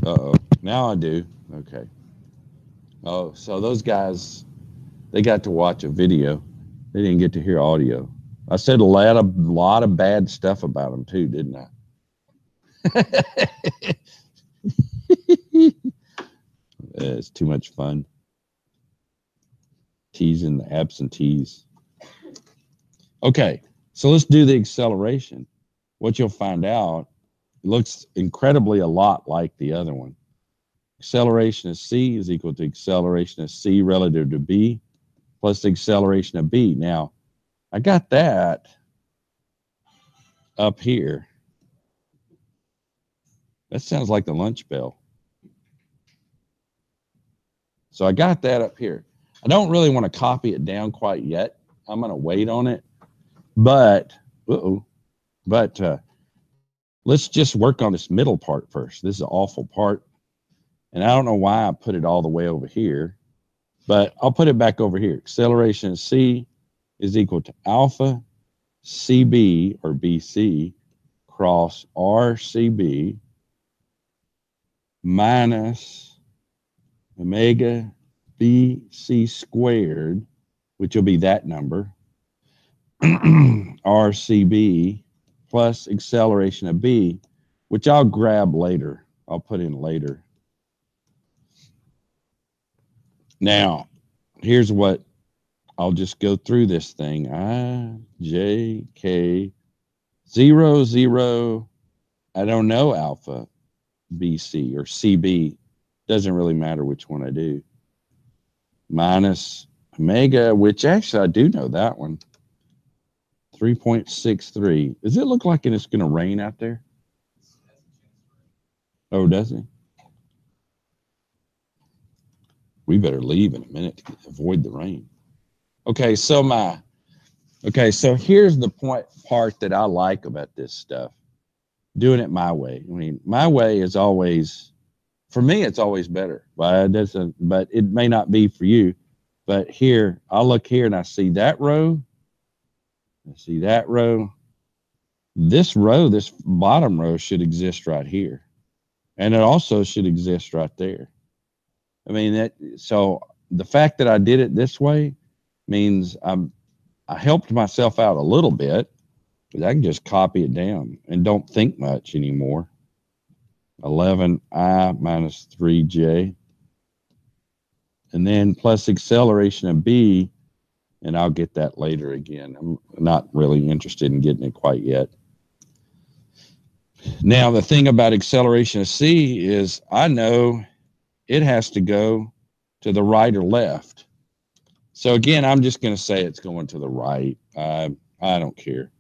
Uh-oh. Now I do. Okay. Oh, so those guys, they got to watch a video. They didn't get to hear audio. I said a lot of bad stuff about them too, didn't I? It's too much fun teasing the absentees. Okay, so let's do the acceleration. What you'll find out, it looks incredibly a lot like the other one. Acceleration of c is equal to acceleration of c relative to b plus the acceleration of b. Now, I got that up here. That sounds like the lunch bell. So I got that up here. I don't really want to copy it down quite yet. I'm going to wait on it. But, but let's just work on this middle part first. This is an awful part. And I don't know why I put it all the way over here, but I'll put it back over here. Acceleration of c is equal to alpha CB or BC cross RCB minus omega BC squared, which will be that number, RCB plus acceleration of B, which I'll grab later. I'll put in later. Now, here's what I'll just go through this thing. I, J, K, 0, 0. I don't know alpha, BC, or CB. Doesn't really matter which one I do. Minus omega, which actually I do know that one. 3.63. Does it look like it's going to rain out there? Oh, does it? We better leave in a minute to avoid the rain. Okay, so here's the part that I like about this stuff. Doing it my way. I mean, my way is always, for me, it's always better. But it may not be for you. But here, I'll look here and I see that row. I see that row. This row, this bottom row should exist right here. And it also should exist right there. I mean, so the fact that I did it this way means I helped myself out a little bit, because I can just copy it down and don't think much anymore. 11I minus 3J. And then plus acceleration of B, and I'll get that later again. I'm not really interested in getting it quite yet. Now, the thing about acceleration of C is I know it has to go to the right or left. So again, I'm just going to say it's going to the right. I don't care.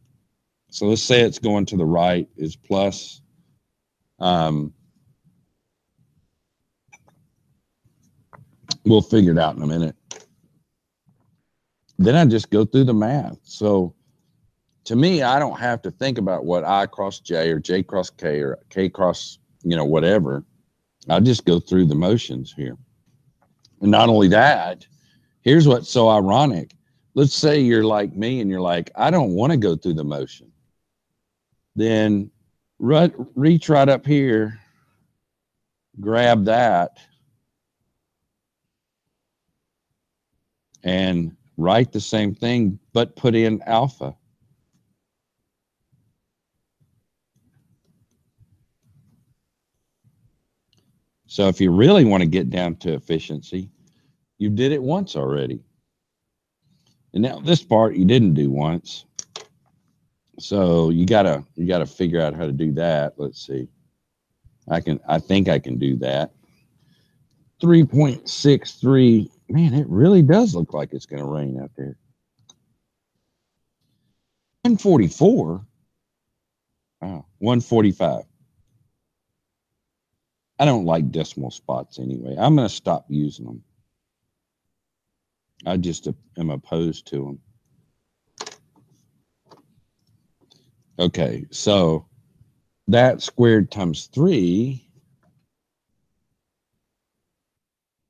So let's say it's going to the right is plus. We'll figure it out in a minute. Then I just go through the math. So to me, I don't have to think about what I cross J or J cross K or K cross, whatever. I just go through the motions here. And not only that, here's what's so ironic. Let's say you're like me and you're like, I don't want to go through the motion. Then reach right up here, grab that, and write the same thing, but put in alpha. So if you really want to get down to efficiency, you did it once already. And now this part you didn't do once. So you gotta figure out how to do that. Let's see. I think I can do that. 3.63. Man, it really does look like it's gonna rain out there. 144. Wow, 145. I don't like decimal spots anyway. I'm gonna stop using them. I just am opposed to them. Okay, so that squared times 3.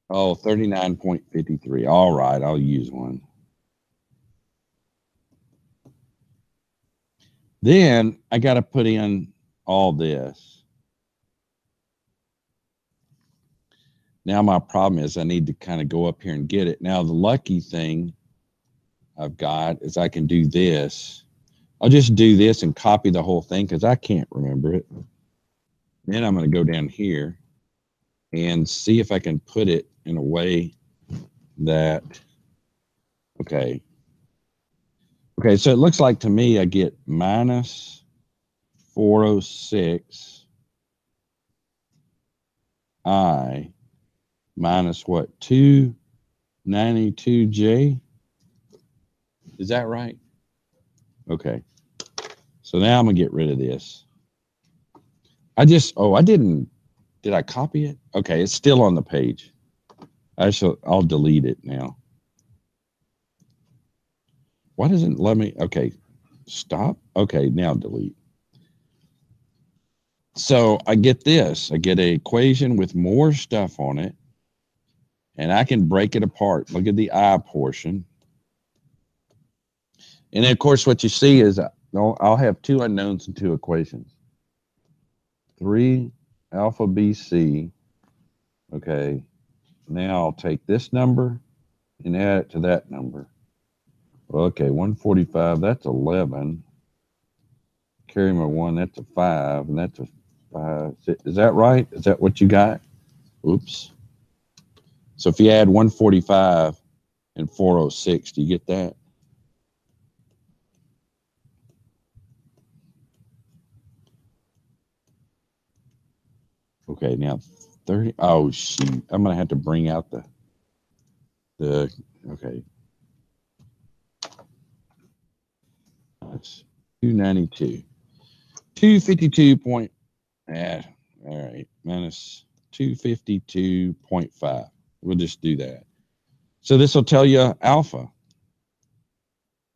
Oh, 39.53. All right, I'll use one. Then I got to put in all this. Now my problem is I need to kind of go up here and get it. Now the lucky thing I've got is I can do this. I'll just do this and copy the whole thing because I can't remember it. Then I'm going to go down here and see if I can put it in a way that, okay. Okay, so it looks like to me I get minus 406 I minus what? 292J? Is that right? Okay. So now I'm going to get rid of this. Did I copy it? Okay, it's still on the page. I'll delete it now. Why doesn't it let me? Okay, stop. Okay, now delete. So I get this. I get an equation with more stuff on it, and I can break it apart. Look at the I portion. And then, of course, what you see is I'll have two unknowns and two equations. 3 alpha BC. Okay, now I'll take this number and add it to that number. Okay, 145, that's 11. Carry my 1, that's a 5, and that's a 5. Is that right? Is that what you got? Oops. So if you add 145 and 406, do you get that? Okay, now 30. Oh, shoot. I'm going to have to bring out okay. That's 292. 252 point, all right, minus 252.5. We'll just do that. So this will tell you alpha.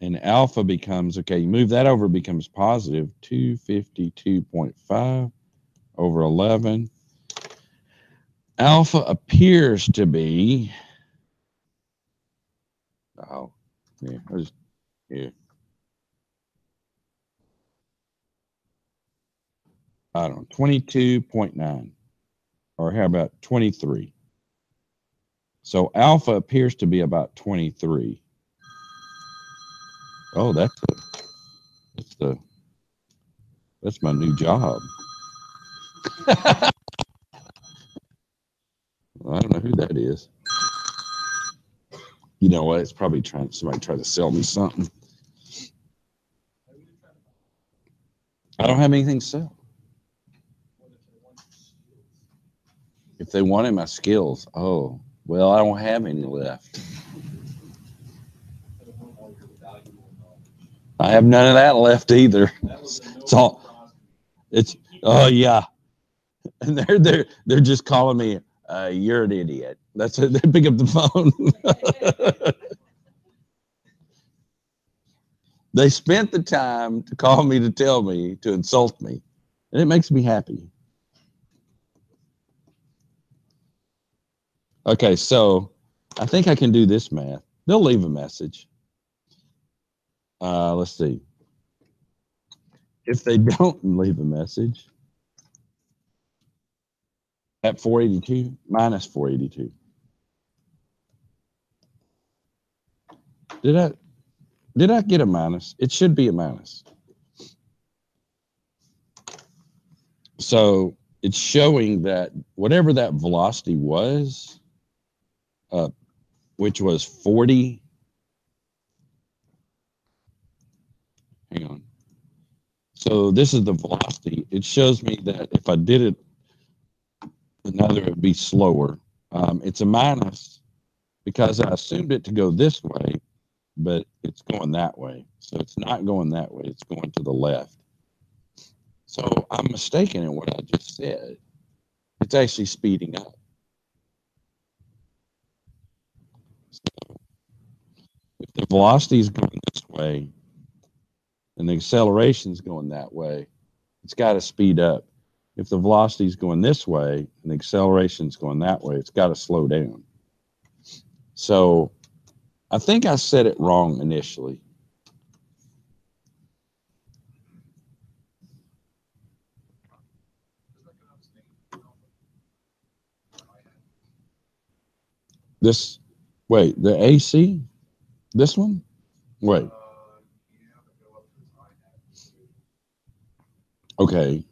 And alpha becomes, okay, you move that over, becomes positive 252.5 over 11. Alpha appears to be, oh, yeah, here. I don't know, 22.9, or how about 23? So alpha appears to be about 23. Oh, that's my new job. I don't know who that is. You know what? It's probably somebody trying to sell me something. I don't have anything to sell. If they wanted my skills, oh, well, I don't have any left. I have none of that left either. It's all, oh yeah. And they're just calling me, you're an idiot. That's it. They pick up the phone. They spent the time to call me to tell me, to insult me. And it makes me happy. Okay, so I think I can do this math. They'll leave a message. Let's see. If they don't leave a message, at 482 minus 482. Did I get a minus? It should be a minus. So it's showing that whatever that velocity was, which was 40. Hang on. So this is the velocity. It shows me that if I did it another, it would be slower. It's a minus because I assumed it to go this way, but it's going that way. So it's not going that way. It's going to the left. So I'm mistaken in what I just said. It's actually speeding up. So if the velocity is going this way and the acceleration is going that way, it's got to speed up. If the velocity is going this way and the acceleration is going that way, it's got to slow down. So I think I said it wrong initially. This, wait, the AC? This one? Wait. Okay.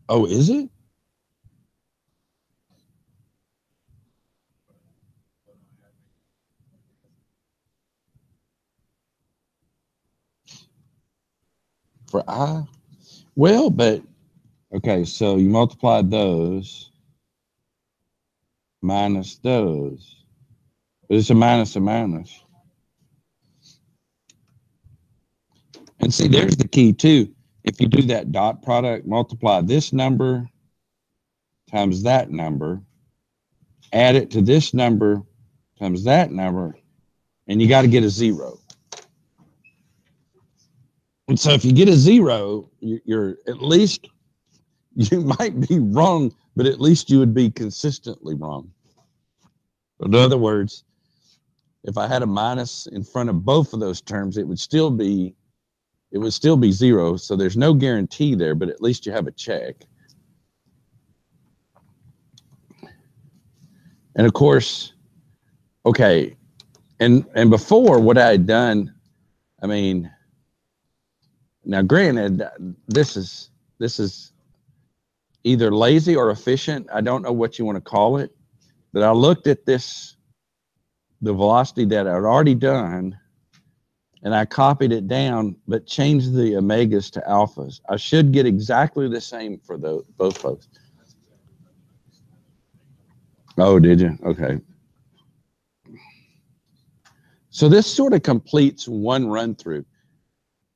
Oh, is it? For I? Well, but okay, so you multiply those minus those. But it's a minus a minus. And see, there's the key too. If you do that dot product, multiply this number times that number, add it to this number times that number, and you got to get a 0. And so if you get a 0, you're at least, you might be wrong, but at least you would be consistently wrong. In other words, if I had a minus in front of both of those terms, it would still be 0. So there's no guarantee there, but at least you have a check. And of course, okay, and before what I had done, I mean, now granted, this is either lazy or efficient. I don't know what you want to call it, but I looked at this, the velocity that I'd already done, and I copied it down, but changed the omegas to alphas. I should get exactly the same for both folks. Oh, did you? Okay. So this sort of completes one run through.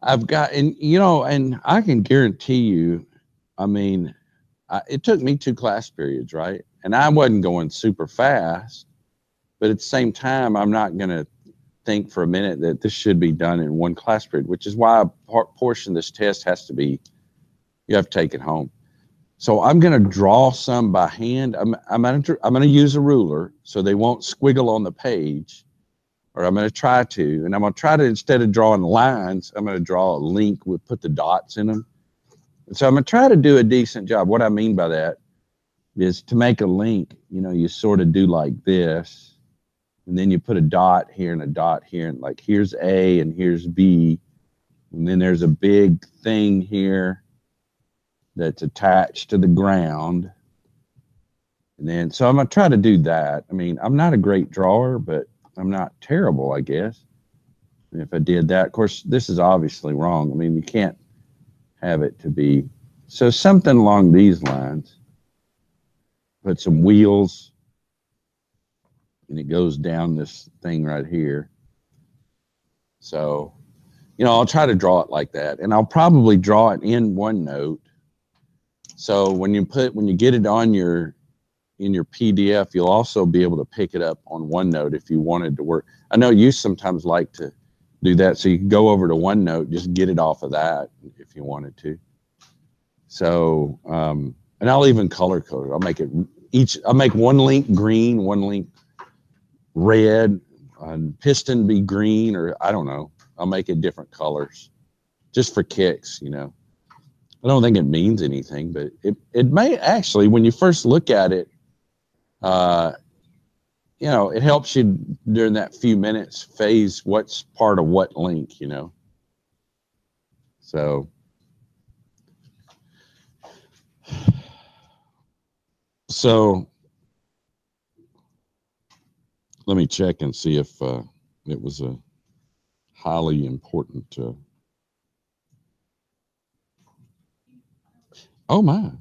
I've got, and you know, and I can guarantee you, I mean, it took me 2 class periods, right? And I wasn't going super fast, but at the same time, I'm not going to think for a minute that this should be done in 1 class period, which is why a portion of this test has to be, you have to take it home. So I'm going to draw some by hand. I'm going to use a ruler so they won't squiggle on the page, or I'm going to try to, and I'm going to try to, instead of drawing lines, I'm going to draw a link with, put the dots in them. And so I'm going to try to do a decent job. What I mean by that is, to make a link, you know, you sort of do like this, and then you put a dot here and a dot here, and like here's A and here's B, and then there's a big thing here that's attached to the ground. And then, so I'm going to try to do that. I mean, I'm not a great drawer, but I'm not terrible, I guess. And if I did that, of course, this is obviously wrong. I mean, you can't have it to be, so something along these lines. Put some wheels, and it goes down this thing right here. So, you know, I'll try to draw it like that, and I'll probably draw it in OneNote. So when you get it on in your PDF, you'll also be able to pick it up on OneNote if you wanted to work. I know you sometimes like to do that, so you can go over to OneNote, just get it off of that if you wanted to. So, and I'll even color code it. I'll make it I'll make one link green, one link red, and piston be green, or I don't know. I'll make it different colors just for kicks, you know. I don't think it means anything, but it may actually, when you first look at it, you know, it helps you during that few minutes phase what's part of what link, you know. So let me check and see if it was a highly important. Oh my!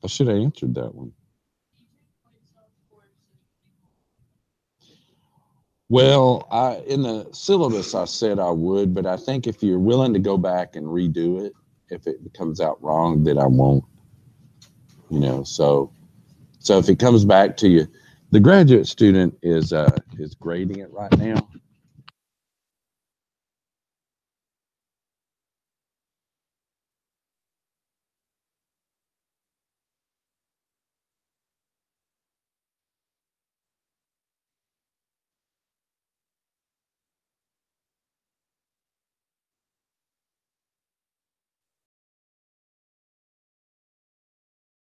I should have answered that one. Well, in the syllabus I said I would, but I think if you're willing to go back and redo it, if it comes out wrong, then I won't. You know, so if it comes back to you, the graduate student is grading it right now.